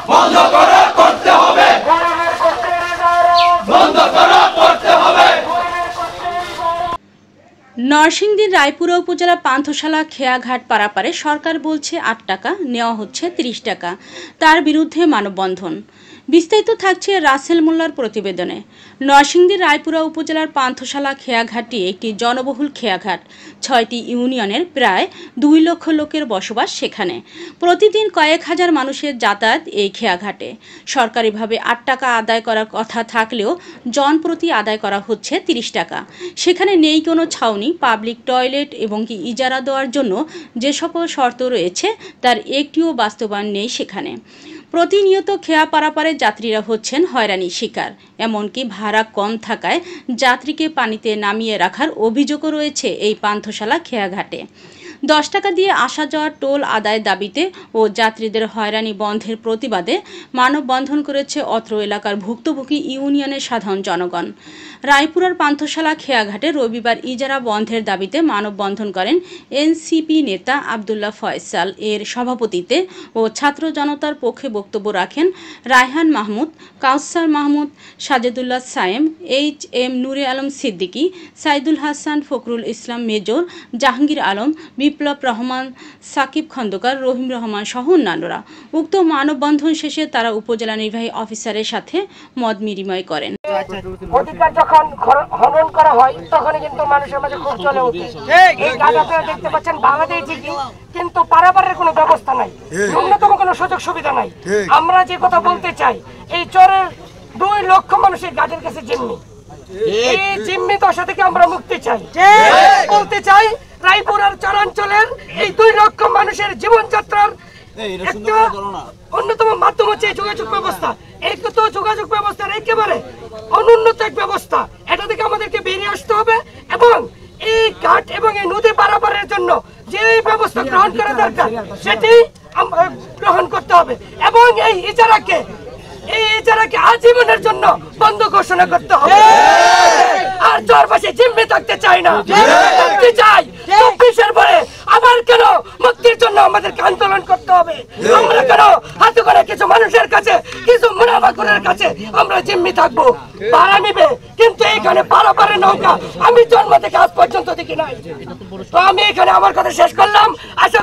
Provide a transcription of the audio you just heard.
বন্ধ করা করতে হবে, বন্ধ করা করতে হবে। নরসিংদীর রায়পুরা উপজেলা পান্থশালা খেয়াঘাট পারাপারে সরকার বলছে ৮ টাকা, নেওয়া হচ্ছে ৩০ টাকা। তার বিরুদ্ধে মানববন্ধন। বিস্তারিত থাকছে রাসেল মোল্লার প্রতিবেদনে। নরসিংদীর রায়পুরা উপজেলার পান্থশালা খেয়াঘাটটি একটি জনবহুল খেয়াঘাট। ৬টি ইউনিয়নের প্রায় ২ লক্ষ লোকের বসবাস সেখানে। প্রতিদিন কয়েক হাজার মানুষের যাতায়াত এই খেয়াঘাটে। সরকারিভাবে ৮ টাকা আদায় করার কথা থাকলেও জনপ্রতি আদায় করা হচ্ছে ৩০ টাকা। সেখানে নেই কোনো ছাউনি, পাবলিক টয়লেট এবং ইজারা দেওয়ার জন্য যে সকল শর্ত রয়েছে তার একটিও বাস্তবায়ন নেই সেখানে। প্রতিনিয়ত খেয়া পারাপারে যাত্রীরা হচ্ছেন হয়রানির শিকার। এমনকি ভাড়া কম থাকায় যাত্রীকে পানিতে নামিয়ে রাখার অভিযোগও রয়েছে এই পান্থশালা খেয়াঘাটে। ১০ টাকা দিয়ে আসা যাওয়ার টোল আদায়ের দাবিতে ও যাত্রীদের হয়রানি বন্ধের প্রতিবাদে মানববন্ধন করেছে অত্র এলাকার ভুক্তভোগী ইউনিয়নের সাধারণ জনগণ। রায়পুরার পান্থশালা খেয়াঘাটে রবিবার ইজারা বন্ধের দাবিতে মানববন্ধন করেন এনসিপি নেতা আবদুল্লাহ ফয়সাল এর সভাপতিত্বে ও ছাত্র জনতার পক্ষে বক্তব্য রাখেন রায়হান মাহমুদ, কাউসার মাহমুদ, সাজেদুল্লাহ সায়েম, এইচ.এম. নুরে আলম সিদ্দিকী, সাইদুল হাসান, ফখরুল ইসলাম মেজর, জাহাঙ্গীর আলম, বিপ্লব রহমান, সাকিব খন্দকার, রহিম রহমান সহ অন্যান্যরা। উক্ত মানববন্ধন শেষে তারা উপজেলা নির্বাহী অফিসারের সাথে মত বিনিময় করেন। অধিকার যখন হনন করা হয় তখন কিন্তু মানুষের মাঝে খুব চলে ওঠে। এই কাজ আপনারা দেখতে পাচ্ছেন বাংলাদেশ ঠিকই, কিন্তু পারাপারের কোনো ব্যবস্থা নাই, ন্যূনতম কোনো সুযোগ সুবিধা নাই। আমরা যে কথা বলতে চাই, এই চরের ২ লক্ষ মানুষের গাড়ির কাছে জিম্মি, এই জিম্মি দশা থেকে আমরা মুক্তি চাই। বলতে চাই রায়পুরার চরাঞ্চলের এই ২ লক্ষ মানুষের জীবনযাত্রার একটা অন্যতম মাধ্যম হচ্ছে যোগাযোগ ব্যবস্থা। এই তো যোগাযোগ ব্যবস্থার একেবারে অনুন্নত এক ব্যবস্থা, এটা থেকে আমাদেরকে বেরিয়ে আসতে হবে এবং এই ঘাট এবং এই নদী পারাপারের জন্য যে ব্যবস্থা গ্রহণ করা দরকার সেটি গ্রহণ করতে হবে এবং এই ইজারাকে আজীবনের জন্য বন্ধ ঘোষণা করতে হবে। আর চরপাশে জিম্মি থাকতে চাই না, মুক্তি চাই। ২৪-এর পরে আবার কেন মুক্তির জন্য আমাদেরকে আন্দোলন করতে হবে? আমরা কেন হাতে করে কিছু মানুষের কাছে, কিছু মুনাফাখোরের কাছে আমরা জিম্মি থাকবো? ভাড়া নিবে, কিন্তু এইখানে পারাপারের নৌকা আমি জন্ম থেকে আজ পর্যন্ত দেখি নাই। তো আমি এখানে আমার কথা শেষ করলাম। আশা